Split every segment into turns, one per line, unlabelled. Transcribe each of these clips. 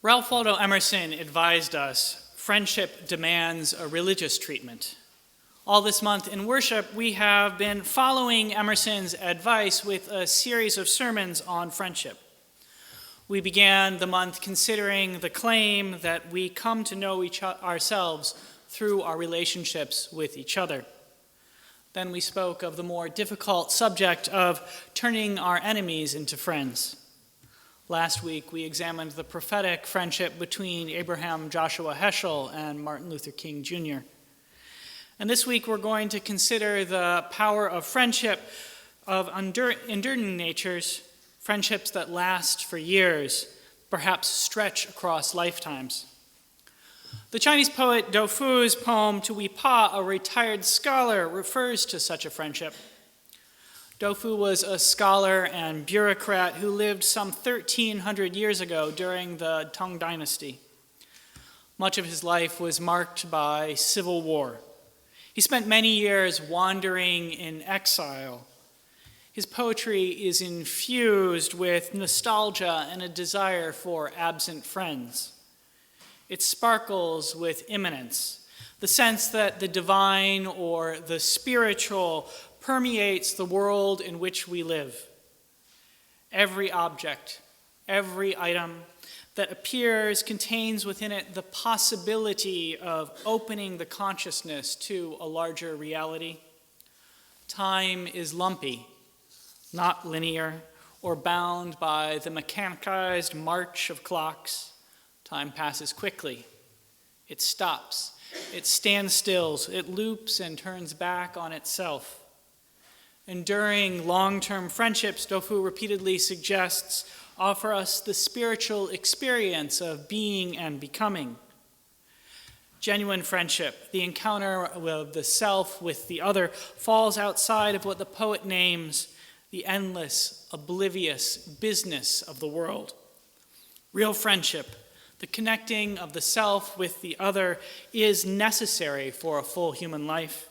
Ralph Waldo Emerson advised us, friendship demands a religious treatment. All this month in worship, we have been following Emerson's advice with a series of sermons on friendship. We began the month considering the claim that we come to know ourselves through our relationships with each other. Then we spoke of the more difficult subject of turning our enemies into friends. Last week, we examined the prophetic friendship between Abraham Joshua Heschel and Martin Luther King Jr. And this week, we're going to consider the power of friendship of enduring natures, friendships that last for years, perhaps stretch across lifetimes. The Chinese poet Du Fu's poem To Hui Pa, a Retired Scholar, refers to such a friendship. Du Fu was a scholar and bureaucrat who lived some 1,300 years ago during the Tang Dynasty. Much of his life was marked by civil war. He spent many years wandering in exile. His poetry is infused with nostalgia and a desire for absent friends. It sparkles with immanence, the sense that the divine or the spiritual permeates the world in which we live. Every object, every item that appears contains within it the possibility of opening the consciousness to a larger reality. Time is lumpy, not linear, or bound by the mechanized march of clocks. Time passes quickly. It stops. It stands still. It loops and turns back on itself. Enduring long-term friendships, Du Fu repeatedly suggests, offer us the spiritual experience of being and becoming. Genuine friendship, the encounter of the self with the other, falls outside of what the poet names the endless, oblivious business of the world. Real friendship, the connecting of the self with the other, is necessary for a full human life.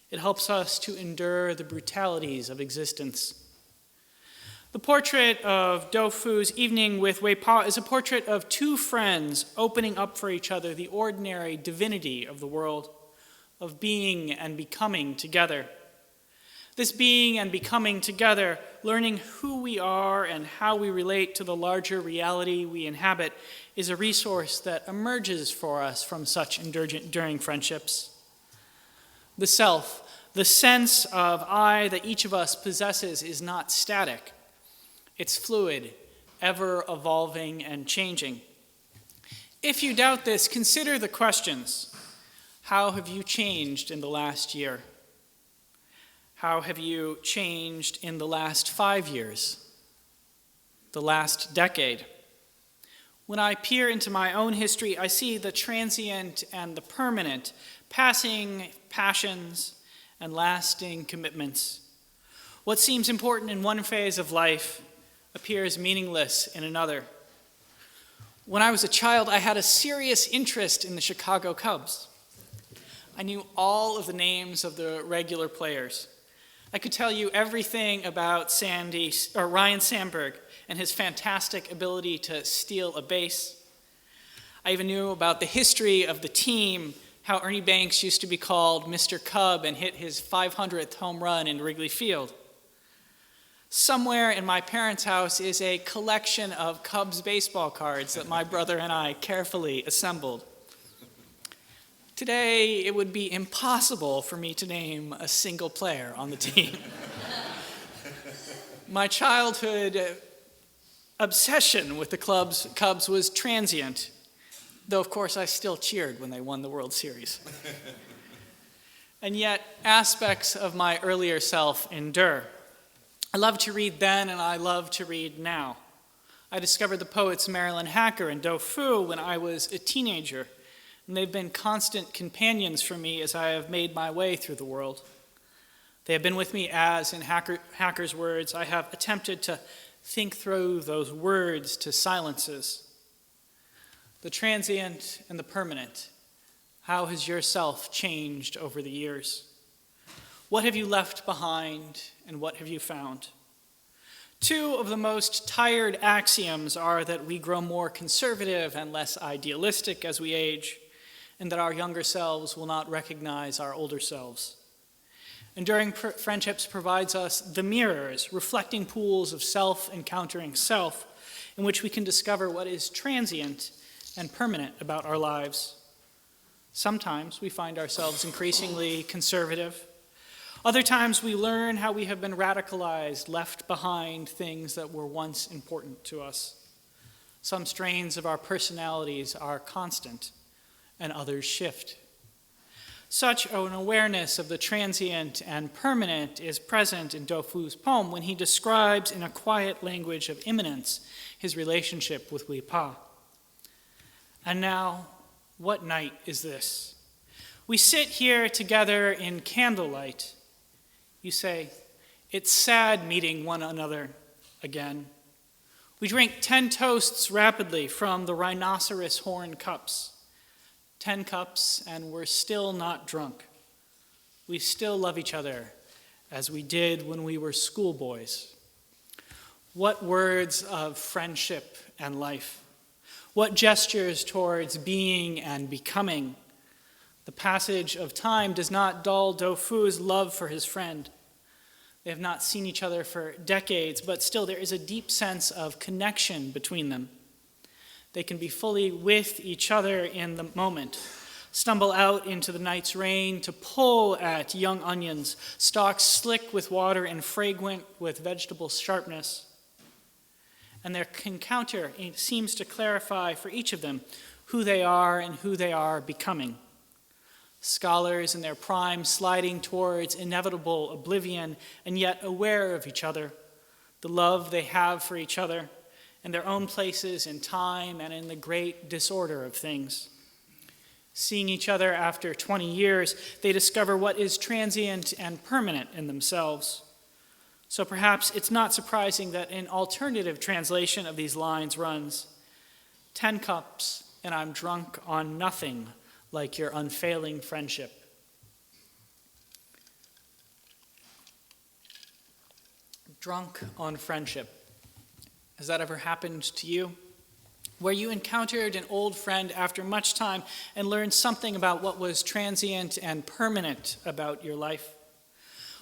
It helps us to endure the brutalities of existence. The portrait of Du Fu's Evening with Hui Pa is a portrait of two friends opening up for each other the ordinary divinity of the world, of being and becoming together. This being and becoming together, learning who we are and how we relate to the larger reality we inhabit, is a resource that emerges for us from such enduring friendships. The self, the sense of I that each of us possesses, is not static. It's fluid, ever evolving and changing. If you doubt this, consider the questions. How have you changed in the last year? How have you changed in the last 5 years? The last decade? When I peer into my own history, I see the transient and the permanent, passing passions and lasting commitments. What seems important in one phase of life appears meaningless in another. When I was a child, I had a serious interest in the Chicago Cubs. I knew all of the names of the regular players. I could tell you everything about Ryan Sandberg and his fantastic ability to steal a base. I even knew about the history of the team, how Ernie Banks used to be called Mr. Cub and hit his 500th home run in Wrigley Field. Somewhere in my parents' house is a collection of Cubs baseball cards that my brother and I carefully assembled. Today, it would be impossible for me to name a single player on the team. My childhood obsession with the Cubs was transient, though of course I still cheered when they won the World Series. And yet, aspects of my earlier self endure. I loved to read then, and I love to read now. I discovered the poets Marilyn Hacker and Du Fu when I was a teenager, and they've been constant companions for me as I have made my way through the world. They have been with me as, in Hacker's words, I have attempted to think through those words to silences. The transient and the permanent. How has your self changed over the years? What have you left behind and what have you found? Two of the most tired axioms are that we grow more conservative and less idealistic as we age, and that our younger selves will not recognize our older selves. Enduring friendships provides us the mirrors, reflecting pools of self encountering self, in which we can discover what is transient and permanent about our lives. Sometimes we find ourselves increasingly conservative. Other times we learn how we have been radicalized, left behind things that were once important to us. Some strains of our personalities are constant, and others shift. Such an awareness of the transient and permanent is present in Dofu's poem when he describes in a quiet language of immanence his relationship with Hui Pa. And now, what night is this? We sit here together in candlelight. You say, it's sad meeting one another again. We drink 10 toasts rapidly from the rhinoceros horn cups. 10 cups, and we're still not drunk. We still love each other as we did when we were schoolboys. What words of friendship and life? What gestures towards being and becoming? The passage of time does not dull Dofu's love for his friend. They have not seen each other for decades, but still there is a deep sense of connection between them. They can be fully with each other in the moment, stumble out into the night's rain to pull at young onions, stalks slick with water and fragrant with vegetable sharpness. And their encounter seems to clarify for each of them who they are and who they are becoming. Scholars in their prime sliding towards inevitable oblivion and yet aware of each other, the love they have for each other, and their own places in time and in the great disorder of things. Seeing each other after 20 years, they discover what is transient and permanent in themselves. So perhaps it's not surprising that an alternative translation of these lines runs, 10 cups and I'm drunk on nothing like your unfailing friendship. Drunk on friendship. Has that ever happened to you? Where you encountered an old friend after much time and learned something about what was transient and permanent about your life?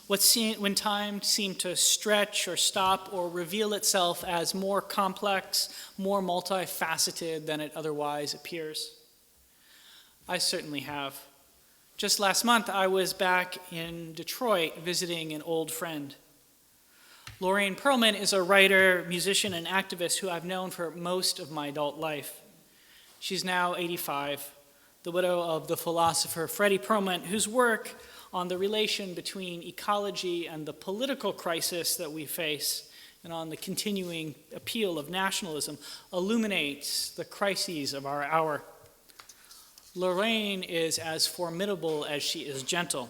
When time seemed to stretch or stop or reveal itself as more complex, more multifaceted than it otherwise appears? I certainly have. Just last month, I was back in Detroit visiting an old friend. Lorraine Perlman is a writer, musician, and activist who I've known for most of my adult life. She's now 85, the widow of the philosopher Freddie Perlman, whose work on the relation between ecology and the political crisis that we face, and on the continuing appeal of nationalism, illuminates the crises of our hour. Lorraine is as formidable as she is gentle.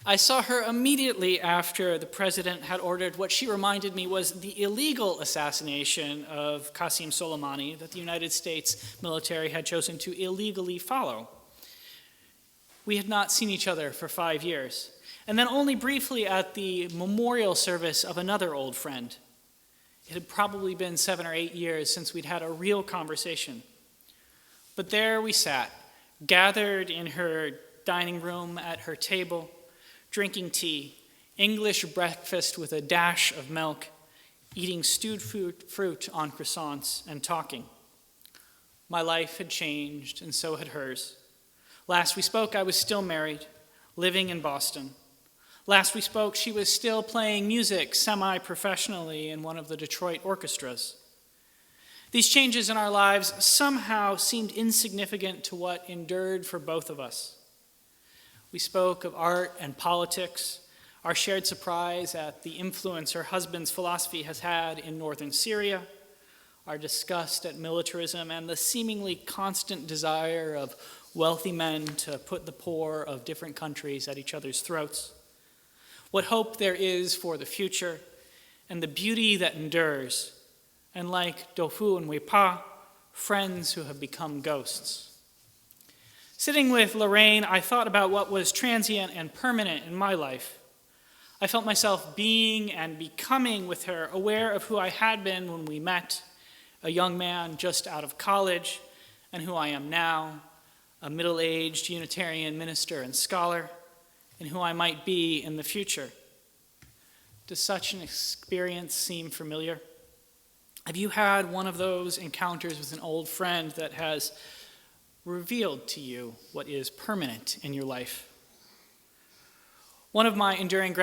I saw her immediately after the president had ordered what she reminded me was the illegal assassination of Qasem Soleimani that the United States military had chosen to illegally follow. We had not seen each other for 5 years, and then only briefly at the memorial service of another old friend. It had probably been 7 or 8 years since we'd had a real conversation. But there we sat, gathered in her dining room at her table, drinking tea, English breakfast with a dash of milk, eating stewed fruit on croissants, and talking. My life had changed, and so had hers. Last we spoke, I was still married, living in Boston. Last we spoke, she was still playing music semi-professionally in one of the Detroit orchestras. These changes in our lives somehow seemed insignificant to what endured for both of us. We spoke of art and politics, our shared surprise at the influence her husband's philosophy has had in northern Syria, our disgust at militarism, and the seemingly constant desire of wealthy men to put the poor of different countries at each other's throats. What hope there is for the future, and the beauty that endures, and like Dofu and Hui Pa, friends who have become ghosts. Sitting with Lorraine, I thought about what was transient and permanent in my life. I felt myself being and becoming with her, aware of who I had been when we met, a young man just out of college, and who I am now, a middle-aged Unitarian minister and scholar, and who I might be in the future. Does such an experience seem familiar? Have you had one of those encounters with an old friend that has revealed to you what is permanent in your life? One of my enduring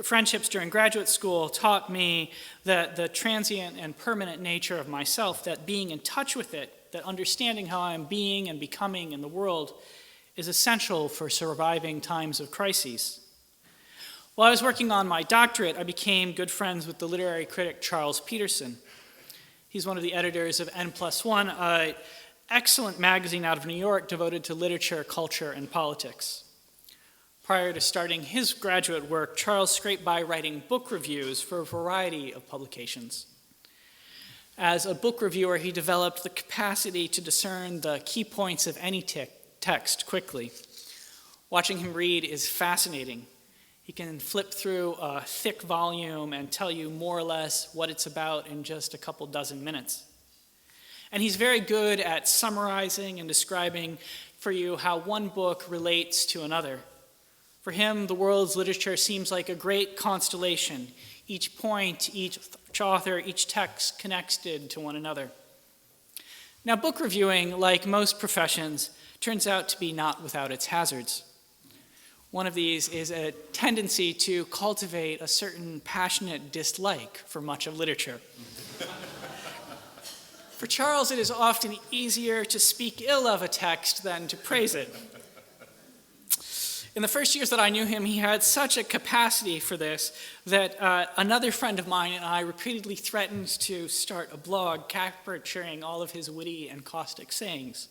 friendships during graduate school taught me that the transient and permanent nature of myself, that being in touch with it, that understanding how I am being and becoming in the world is essential for surviving times of crises. While I was working on my doctorate, I became good friends with the literary critic Charles Peterson. He's one of the editors of N+1, an excellent magazine out of New York devoted to literature, culture, and politics. Prior to starting his graduate work, Charles scraped by writing book reviews for a variety of publications. As a book reviewer, he developed the capacity to discern the key points of any text quickly. Watching him read is fascinating. He can flip through a thick volume and tell you more or less what it's about in just a couple dozen minutes. And he's very good at summarizing and describing for you how one book relates to another. For him, the world's literature seems like a great constellation. Each point, each author, each text connected to one another. Now, book reviewing, like most professions, turns out to be not without its hazards. One of these is a tendency to cultivate a certain passionate dislike for much of literature. For Charles, it is often easier to speak ill of a text than to praise it. In the first years that I knew him, he had such a capacity for this that another friend of mine and I repeatedly threatened to start a blog capturing all of his witty and caustic sayings.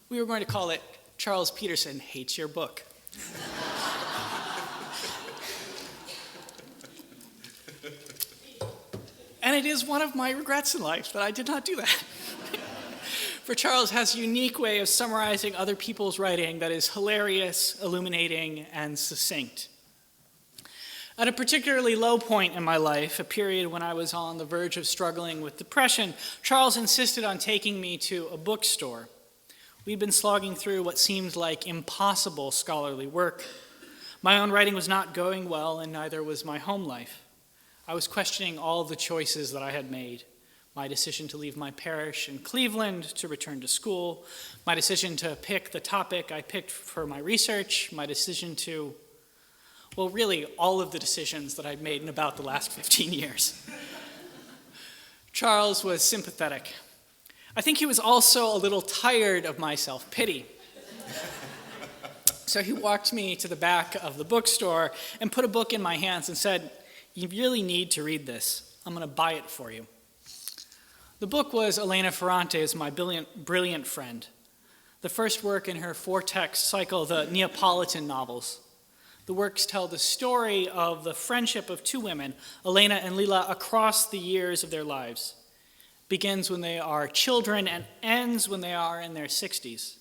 We were going to call it Charles Peterson Hates Your Book. And it is one of my regrets in life that I did not do that. For Charles has a unique way of summarizing other people's writing that is hilarious, illuminating, and succinct. At a particularly low point in my life, a period when I was on the verge of struggling with depression, Charles insisted on taking me to a bookstore. We'd been slogging through what seemed like impossible scholarly work. My own writing was not going well, and neither was my home life. I was questioning all the choices that I had made. My decision to leave my parish in Cleveland to return to school, my decision to pick the topic I picked for my research, my decision to, well, really all of the decisions that I'd made in about the last 15 years. Charles was sympathetic. I think he was also a little tired of my self-pity. So he walked me to the back of the bookstore and put a book in my hands and said, "You really need to read this. I'm going to buy it for you." The book was Elena Ferrante's My Brilliant Friend, the first work in her four-text cycle, the Neapolitan novels. The works tell the story of the friendship of two women, Elena and Lila, across the years of their lives. It begins when they are children and ends when they are in their 60s.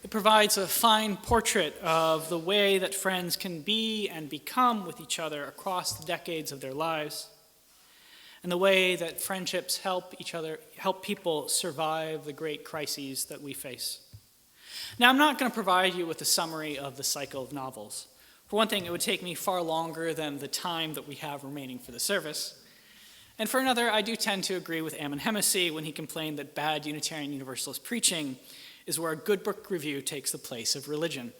It provides a fine portrait of the way that friends can be and become with each other across the decades of their lives, and the way that friendships help people survive the great crises that we face. Now, I'm not going to provide you with a summary of the cycle of novels. For one thing, it would take me far longer than the time that we have remaining for the service. And for another, I do tend to agree with Ammon Hennessy when he complained that bad Unitarian Universalist preaching is where a good book review takes the place of religion.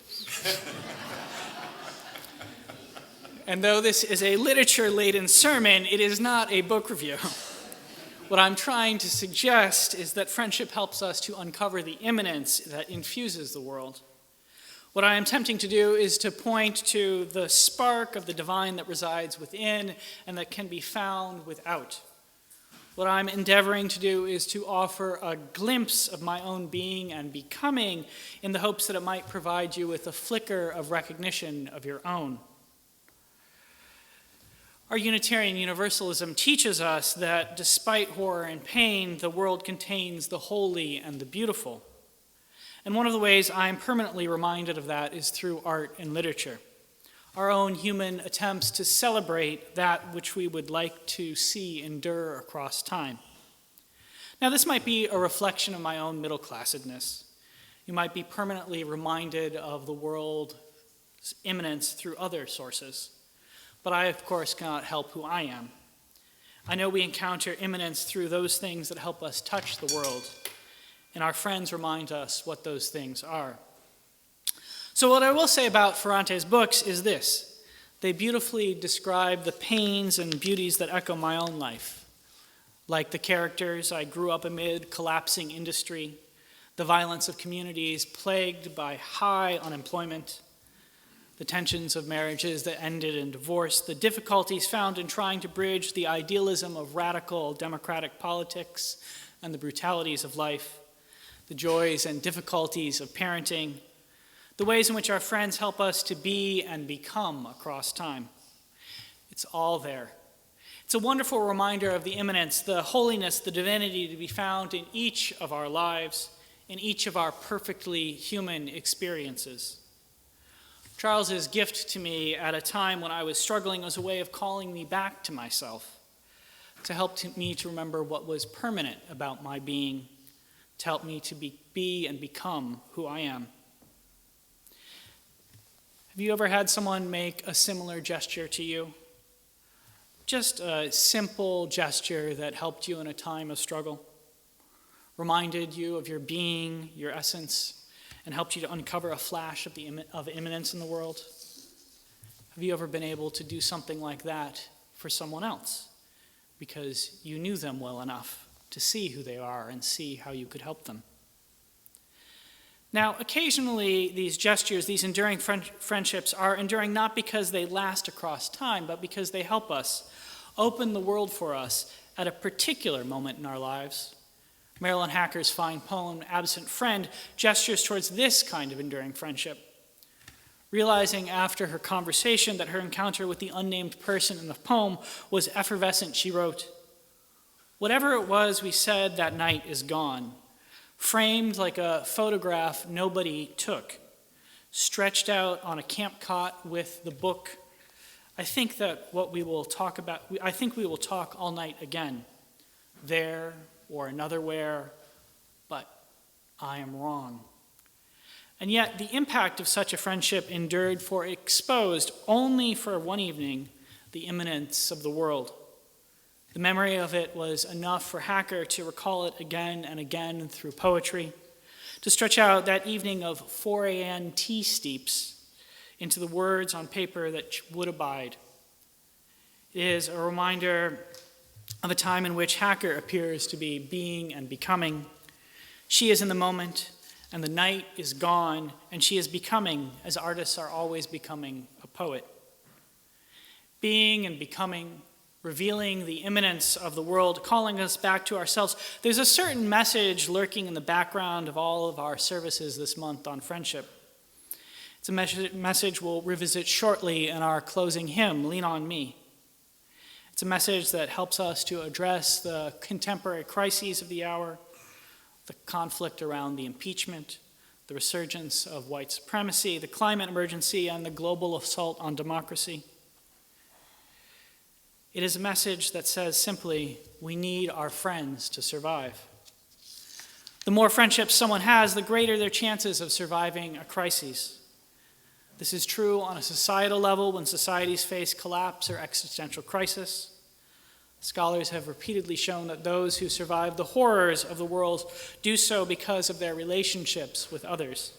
And though this is a literature-laden sermon, it is not a book review. What I'm trying to suggest is that friendship helps us to uncover the immanence that infuses the world. What I am attempting to do is to point to the spark of the divine that resides within and that can be found without. What I'm endeavoring to do is to offer a glimpse of my own being and becoming in the hopes that it might provide you with a flicker of recognition of your own. Our Unitarian Universalism teaches us that despite horror and pain, the world contains the holy and the beautiful. And one of the ways I am permanently reminded of that is through art and literature. our own human attempts to celebrate that which we would like to see endure across time. Now, this might be a reflection of my own middle-classedness. You might be permanently reminded of the world's imminence through other sources, but I, of course, cannot help who I am. I know we encounter imminence through those things that help us touch the world, and our friends remind us what those things are. So what I will say about Ferrante's books is this: they beautifully describe the pains and beauties that echo my own life. Like the characters, I grew up amid collapsing industry, the violence of communities plagued by high unemployment, the tensions of marriages that ended in divorce, the difficulties found in trying to bridge the idealism of radical democratic politics and the brutalities of life, the joys and difficulties of parenting, the ways in which our friends help us to be and become across time. It's all there. It's a wonderful reminder of the immanence, the holiness, the divinity to be found in each of our lives, in each of our perfectly human experiences. Charles's gift to me at a time when I was struggling was a way of calling me back to myself, to help me to remember what was permanent about my being, to help me to be and become who I am. Have you ever had someone make a similar gesture to you? Just a simple gesture that helped you in a time of struggle, reminded you of your being, your essence, and helped you to uncover a flash of immanence in the world? Have you ever been able to do something like that for someone else because you knew them well enough to see who they are and see how you could help them? Now, occasionally these gestures, these enduring friendships are enduring not because they last across time, but because they help us open the world for us at a particular moment in our lives. Marilyn Hacker's fine poem, Absent Friend, gestures towards this kind of enduring friendship. Realizing after her conversation that her encounter with the unnamed person in the poem was effervescent, she wrote, "Whatever it was we said that night is gone, framed like a photograph nobody took, stretched out on a camp cot with the book. I think we will talk all night again, there or another where, but I am wrong." And yet the impact of such a friendship endured, for it exposed only for one evening the immanence of the world. The memory of it was enough for Hacker to recall it again and again through poetry, to stretch out that evening of 4 a.m. tea steeps into the words on paper that would abide. It is a reminder of a time in which Hacker appears to be being and becoming. She is in the moment, and the night is gone, and she is becoming, as artists are always becoming, a poet. Being and becoming, revealing the immanence of the world, calling us back to ourselves. There's a certain message lurking in the background of all of our services this month on friendship. It's a message we'll revisit shortly in our closing hymn, Lean on Me. It's a message that helps us to address the contemporary crises of the hour, the conflict around the impeachment, the resurgence of white supremacy, the climate emergency, and the global assault on democracy. It is a message that says simply, we need our friends to survive. The more friendships someone has, the greater their chances of surviving a crisis. This is true on a societal level when societies face collapse or existential crisis. Scholars have repeatedly shown that those who survive the horrors of the world do so because of their relationships with others.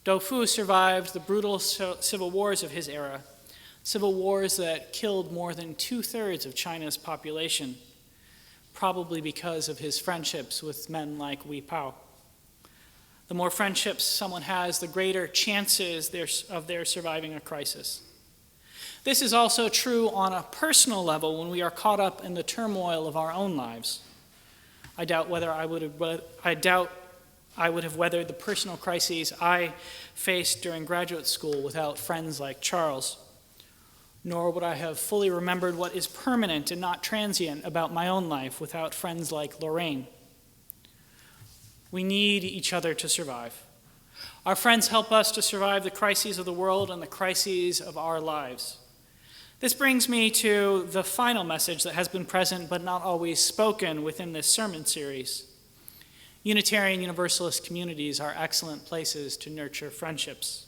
Do Fu survived the brutal civil wars of his era, civil wars that killed more than 2/3 of China's population, probably because of his friendships with men like Wi Pao. The more friendships someone has, the greater chances of their surviving a crisis. This is also true on a personal level when we are caught up in the turmoil of our own lives. I doubt I would have weathered the personal crises I faced during graduate school without friends like Charles. Nor would I have fully remembered what is permanent and not transient about my own life without friends like Lorraine. We need each other to survive. Our friends help us to survive the crises of the world and the crises of our lives. This brings me to the final message that has been present but not always spoken within this sermon series. Unitarian Universalist communities are excellent places to nurture friendships.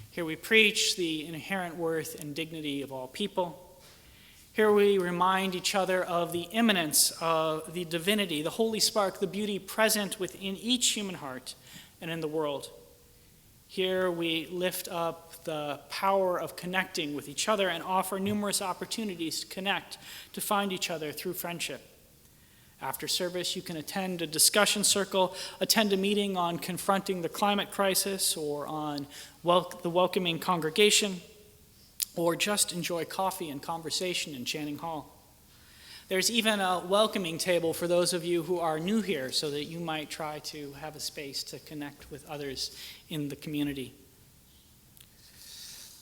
Here we preach the inherent worth and dignity of all people. Here we remind each other of the immanence of the divinity, the holy spark, the beauty present within each human heart and in the world. Here we lift up the power of connecting with each other and offer numerous opportunities to connect, to find each other through friendship. After service, you can attend a discussion circle, attend a meeting on confronting the climate crisis or on the welcoming congregation, or just enjoy coffee and conversation in Channing Hall. There's even a welcoming table for those of you who are new here so that you might try to have a space to connect with others in the community.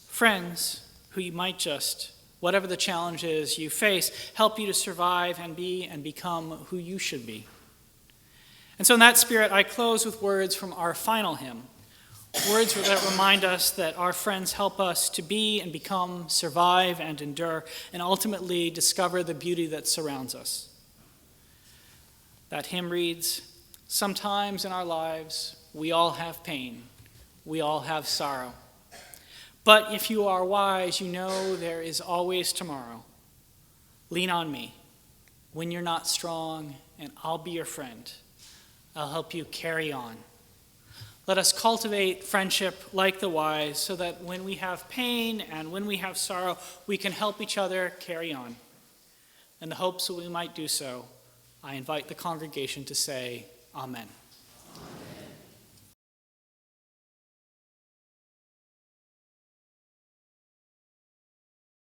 Friends who you might just, whatever the challenges you face, help you to survive and be and become who you should be. And so in that spirit, I close with words from our final hymn, words that remind us that our friends help us to be and become, survive and endure, and ultimately discover the beauty that surrounds us. That hymn reads, "Sometimes in our lives we all have pain, we all have sorrow. But if you are wise, you know there is always tomorrow. Lean on me when you're not strong, and I'll be your friend. I'll help you carry on." Let us cultivate friendship like the wise so that when we have pain and when we have sorrow, we can help each other carry on. In the hopes that we might do so, I invite the congregation to say, Amen.